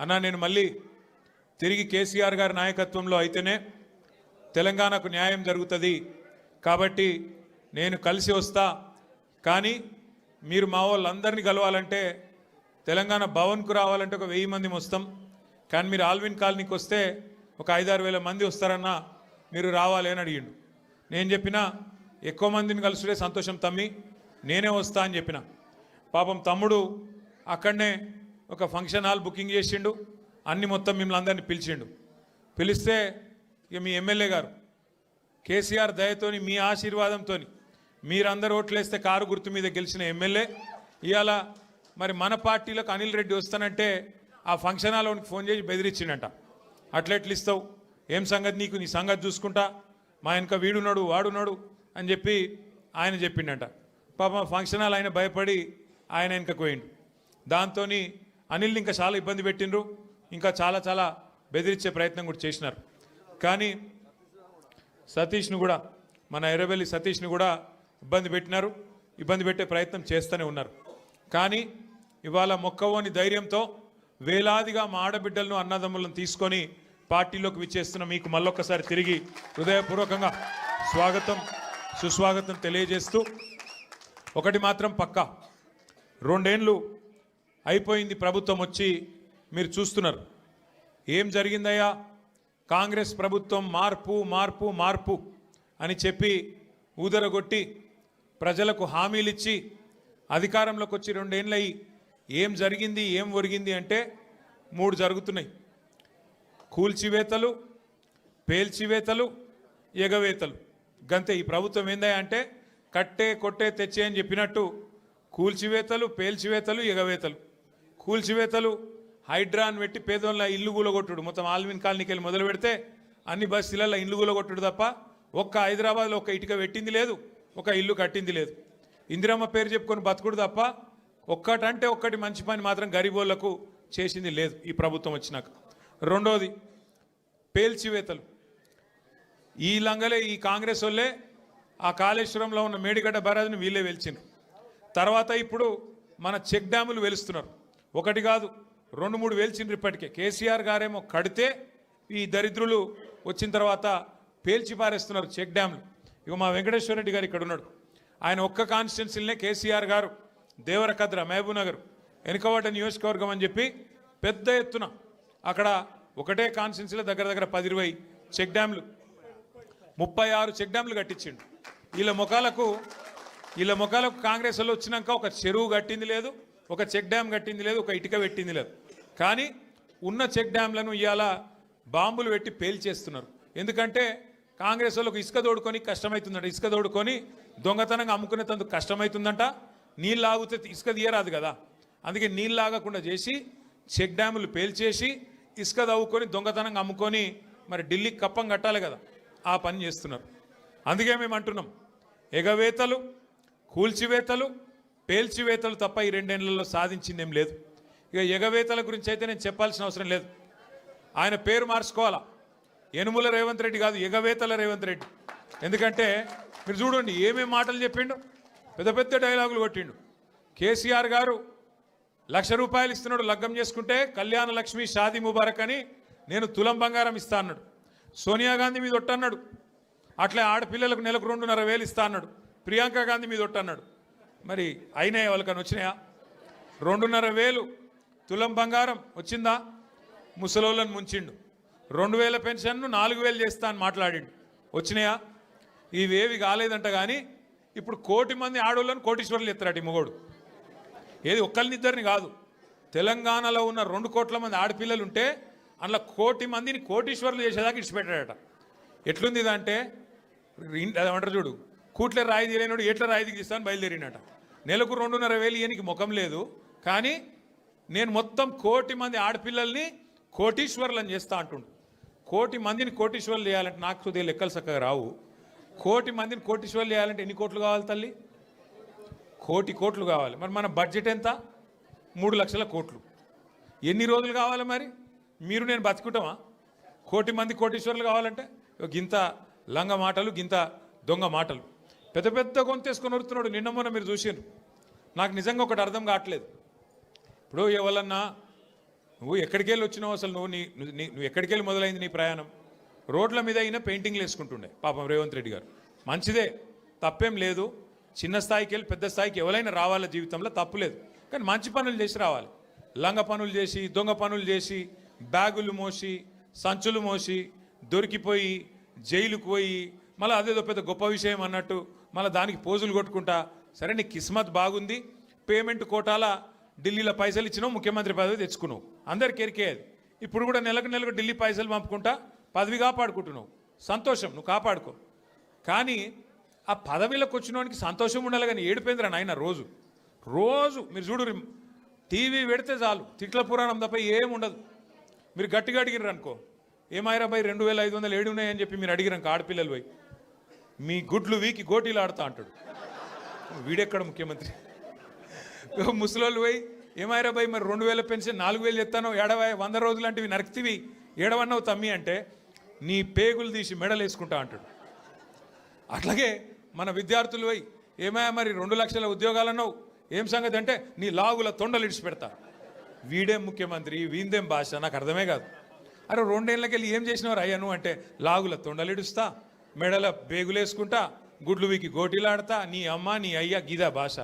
అన్నా నేను మళ్ళీ తిరిగి కేసీఆర్ గారి నాయకత్వంలో అయితేనే తెలంగాణకు న్యాయం జరుగుతుంది, కాబట్టి నేను కలిసి వస్తా, కానీ మీరు మా వాళ్ళందరినీ కలవాలంటే తెలంగాణ భవన్కు రావాలంటే ఒక 1000 మంది వస్తాం, కానీ మీరు ఆల్విన్ కాలనీకి వస్తే ఒక 5-6 వేల మంది వస్తారన్నా, మీరు రావాలి అని అడిగిండు. నేను చెప్పిన ఎక్కువ మందిని కలుసుడే సంతోషం తమ్మి, నేనే వస్తా అని చెప్పిన. పాపం తమ్ముడు అక్కడనే ఒక ఫంక్షన్ హాల్ బుకింగ్ చేసిండు, అన్ని మొత్తం మిమ్మల్ని అందరినీ పిలిచిండు. పిలిస్తే ఇక మీ ఎమ్మెల్యే గారు కేసీఆర్ దయతోని మీ ఆశీర్వాదంతో మీరందరూ ఓట్లేస్తే కారు గుర్తు మీద గెలిచిన ఎమ్మెల్యే ఇవాళ మరి మన పార్టీలకు అనిల్ రెడ్డి వస్తానంటే ఆ ఫంక్షన్ హాల్కి ఫోన్ చేసి బెదిరించిండట. అట్లెట్లు ఇస్తావు, ఏం సంగతి నీకు, నీ సంగతి చూసుకుంటా, మా వెనక వీడున్నాడు వాడున్నాడు అని చెప్పి ఆయన చెప్పిండట. పాపం ఫంక్షన్ హాల్ ఆయన భయపడి ఆయన వెనకకు పోయిండు. దాంతో అనిల్ని ఇంకా చాలా ఇబ్బంది పెట్టిండ్రు, ఇంకా చాలా చాలా బెదిరించే ప్రయత్నం కూడా చేసినారు. కానీ సతీష్ను కూడా, మన ఎర్రబెల్లి సతీష్ను కూడా ఇబ్బంది పెట్టినారు, ఇబ్బంది పెట్టే ప్రయత్నం చేస్తూనే ఉన్నారు. కానీ ఇవాళ మొక్కవోని ధైర్యంతో వేలాదిగా మా ఆడబిడ్డలను అన్నదమ్ములను తీసుకొని పార్టీలోకి విచ్చేస్తున్న మీకు మళ్ళొక్కసారి తిరిగి హృదయపూర్వకంగా స్వాగతం సుస్వాగతం తెలియజేస్తూ, ఒకటి మాత్రం పక్కా, 2 ఏళ్ళు అయిపోయింది ప్రభుత్వం వచ్చి, మీరు చూస్తున్నారు ఏం జరిగిందయ్యా. కాంగ్రెస్ ప్రభుత్వం మార్పు మార్పు మార్పు అని చెప్పి ఊదరగొట్టి ప్రజలకు హామీలు ఇచ్చి అధికారంలోకి వచ్చి 2 ఏళ్ళయి ఏం జరిగింది ఏం ఒరిగింది అంటే 3 జరుగుతున్నాయి: కూల్చివేతలు, పేల్చివేతలు, ఎగవేతలు. గంతే. ఈ ప్రభుత్వం ఏందా అంటే కట్టే కొట్టే తెచ్చే అని చెప్పినట్టు కూల్చివేతలు, పేల్చివేతలు, ఎగవేతలు. కూల్చివేతలు హైడ్రాన్ పెట్టి పేదోళ్ళ ఇల్లు కూలగొట్టుడు, మొత్తం ఆల్విన్ కాలనీకి వెళ్ళి మొదలు పెడితే అన్ని బస్తీలలో ఇల్లు కూలగొట్టుడు తప్ప ఒక్క హైదరాబాద్లో ఒక ఇటుక పెట్టింది లేదు, ఒక ఇల్లు కట్టింది లేదు. ఇందిరమ్మ పేరు చెప్పుకొని బతుకుడు తప్ప ఒక్కటంటే ఒక్కటి మంచి పని మాత్రం గరీబోళ్లకు చేసింది లేదు ఈ ప్రభుత్వం వచ్చినాక. రెండోది పేల్చివేతలు. ఈ లంగలే ఈ కాంగ్రెస్ వాళ్ళే ఆ కాళేశ్వరంలో ఉన్న మేడిగడ్డ బరాజుని వీళ్ళే వెలిచిండ్రు. తర్వాత ఇప్పుడు మన చెక్ డ్యాములు వెలుస్తున్నారు. ఒకటి కాదు 2-3 వెలిచిండ్రు ఇప్పటికే. కేసీఆర్ గారేమో కడితే ఈ దరిద్రులు వచ్చిన తర్వాత పేల్చి పారేస్తున్నారు చెక్ డ్యాములు. ఇక మా వెంకటేశ్వర రెడ్డి గారు ఇక్కడ ఉన్నాడు, ఆయన ఒక్క కాన్స్టిట్యున్సీలనే కేసీఆర్ గారు దేవరకద్ర, మహబూబ్నగర్ వెనుకబడ్డ నియోజకవర్గం అని చెప్పి పెద్ద ఎత్తున అక్కడ ఒకటే కాన్స్టిట్యున్సీలో దగ్గర దగ్గర 10-20 చెక్ డ్యాములు, 36 చెక్ డ్యాములు కట్టించిండు. వీళ్ళ ముఖాలకు కాంగ్రెస్ వాళ్ళు వచ్చినాక ఒక చెరువు కట్టింది లేదు, ఒక చెక్ డ్యామ్ కట్టింది లేదు, ఒక ఇటుక పెట్టింది లేదు. కానీ ఉన్న చెక్ డ్యామ్లను ఇవాళ బాంబులు పెట్టి పేల్చేస్తున్నారు. ఎందుకంటే కాంగ్రెస్ వాళ్ళకు ఇసుక తోడుకొని కష్టమవుతుందంట, ఇసుక తోడుకొని దొంగతనంగా అమ్ముకునేందుకు కష్టమవుతుందంట. నీళ్ళు ఆగితే ఇసుక తీయరాదు కదా, అందుకే నీళ్ళు ఆగకుండా చేసి చెక్ డ్యాములు పేల్చేసి ఇసుక తవ్వుకొని దొంగతనంగా అమ్ముకొని మరి ఢిల్లీకి కప్పం కట్టాలి కదా, ఆ పని చేస్తున్నారు. అందుకే మేము అంటున్నాం, ఎగవేతలు, కూల్చివేతలు, పేల్చివేతలు తప్ప ఈ 2 ఏళ్లలో సాధించిందేం లేదు. ఇక ఎగవేతల గురించి అయితే నేను చెప్పాల్సిన అవసరం లేదు, ఆయన పేరు మార్చుకోవాలా, యనుమల రేవంత్ రెడ్డి కాదు, ఎగవేతల రేవంత్ రెడ్డి. ఎందుకంటే మీరు చూడండి ఏమేమి మాటలు చెప్పిండు, పెద్ద పెద్ద డైలాగులు కొట్టిండు. కేసీఆర్ గారు ₹1,00,000 ఇస్తున్నాడు లగ్గం చేసుకుంటే, కళ్యాణ లక్ష్మి షాదీ ముబారక్ అని నేను తులం బంగారం ఇస్తా అన్నాడు. సోనియా గాంధీ మీద ఒట్టన్నాడు, అట్లా ఆడపిల్లలకు నెలకు 2,500 ఇస్తా అన్నాడు. ప్రియాంక గాంధీ మీద ఒట్టన్నాడు. మరి అయినాయా వాళ్ళకని వచ్చినాయా? 2,500 తులం బంగారం వచ్చిందా? ముసలోళ్ళని ముంచిండు. 2,000 పెన్షన్ను 4,000 చేస్తా అని మాట్లాడిండు, వచ్చినాయా? ఇవేవి కాలేదంట. కానీ ఇప్పుడు 1,00,000 మంది ఆడోళ్ళని కోటీశ్వర్లు ఎత్తారట ఈ మొగోడు. ఏది ఒక్కరినిద్దరిని కాదు, తెలంగాణలో ఉన్న 2 కోట్ల మంది ఆడపిల్లలు ఉంటే అందులో 1,00,000 మందిని కోటీశ్వర్లు చేసేదాకా ఇడిచిపెట్టాడట. ఎట్లుంది ఇదంటే అదేమంటారు చూడు, కూట్లే రాయి తీరేనాడు ఎట్లా రాయి దిగిస్తాను బయలుదేరినట. నెలకు 2,500 ఇయనికి ముఖం లేదు, కానీ నేను మొత్తం 1,00,000 మంది ఆడపిల్లల్ని కోటీశ్వర్లను చేస్తా అంటుండు. 1,00,000 మందిని కోటీశ్వర్లు చేయాలంటే నాకు కొద్దిగా లెక్కలు చక్కగా రావు. 1,00,000 మందిని కోటీశ్వర్లు చేయాలంటే ఎన్ని కోట్లు కావాలి తల్లి? 1,00,000 కోట్లు కావాలి. మరి మన బడ్జెట్ ఎంత? 3,00,000 కోట్లు. ఎన్ని రోజులు కావాలి మరి? మీరు నేను బతుకుంటామా? 1,00,000 మంది కోటీశ్వర్లు కావాలంటే గింత లంగ మాటలు, గింత దొంగ మాటలు, పెద్ద పెద్ద గొంతేసుకొని వస్తున్నాడు. నిన్న మొన్న మీరు చూసారు. నాకు నిజంగా ఒకటి అర్థం కావట్లేదు. ఇప్పుడు ఎవరన్నా నువ్వు ఎక్కడికి వెళ్ళి వచ్చినావు అసలు నువ్వు ఎక్కడికి వెళ్ళి మొదలైంది నీ ప్రయాణం? రోడ్ల మీద అయినా పెయింటింగ్లు వేసుకుంటుండే పాపం రేవంత్ రెడ్డి గారు. మంచిదే, తప్పేం లేదు. చిన్న స్థాయికి వెళ్ళి పెద్ద స్థాయికి ఎవరైనా రావాల జీవితంలో, తప్పులేదు. కానీ మంచి పనులు చేసి రావాలి. లంగ పనులు చేసి, దొంగ పనులు చేసి, బ్యాగులు మోసి, సంచులు మోసి, దొరికిపోయి జైలుకు పోయి మళ్ళీ అదేదో పెద్ద గొప్ప విషయం అన్నట్టు మళ్ళీ దానికి పోజులు కొట్టుకుంటా. సరే, నీ కిస్మత్ బాగుంది, పేమెంట్ కోటాల ఢిల్లీలో పైసలు ఇచ్చినావు, ముఖ్యమంత్రి పదవి తెచ్చుకున్నావు, అందరికి ఎరికేది. ఇప్పుడు కూడా నెలకు ఢిల్లీ పైసలు పంపుకుంటా పదవి కాపాడుకుంటున్నావు. సంతోషం, నువ్వు కాపాడుకో. కానీ ఆ పదవిలోకి వచ్చినోనికి సంతోషం ఉండాలి, కానీ ఏడిపోయిందిరా నాయన. రోజు మీరు చూడు, టీవీ పెడితే చాలు తిట్ల పురాణం తప్ప ఏముండదు. మీరు గట్టిగా అడిగిర్రు అనుకో, ఏమాయిరా బై 2500 ఏడు ఉన్నాయని చెప్పి మీరు అడిగిరంక ఆడపిల్లలు పోయి మీ గుడ్లు వీకి గోటీలు ఆడుతా అంటాడు. వీడెక్కడ ముఖ్యమంత్రి? ముసలోళ్ళు పోయి ఏమాయిరా బై మరి 2000 పెన్షన్ 4000 ఎత్తానో, 100 రోజులు అంటే ఇవి నరక్తివి, ఏడవన్నావు తమ్మి అంటే నీ పేగులు తీసి మెడలు వేసుకుంటా అంటాడు. అట్లాగే మన విద్యార్థులు పోయి ఏమయ్యా మరి 2 లక్షల ఉద్యోగాలు అన్నావు, ఏం సంగతి అంటే నీ లాగుల తొండలు ఇడిచి పెడతా. వీడేం ముఖ్యమంత్రి, వీందేం భాష, నాకు అర్థమే కాదు. అరే 2 ఏళ్ళకి వెళ్ళి ఏం చేసినవారు అయ్యా నువ్వు అంటే, లాగుల తొండలు ఇడుస్తా, మెడల బేగులేసుకుంటా, గుడ్లు వీకి గోటీలాడతా, నీ అమ్మ నీ అయ్యా గీదా భాష.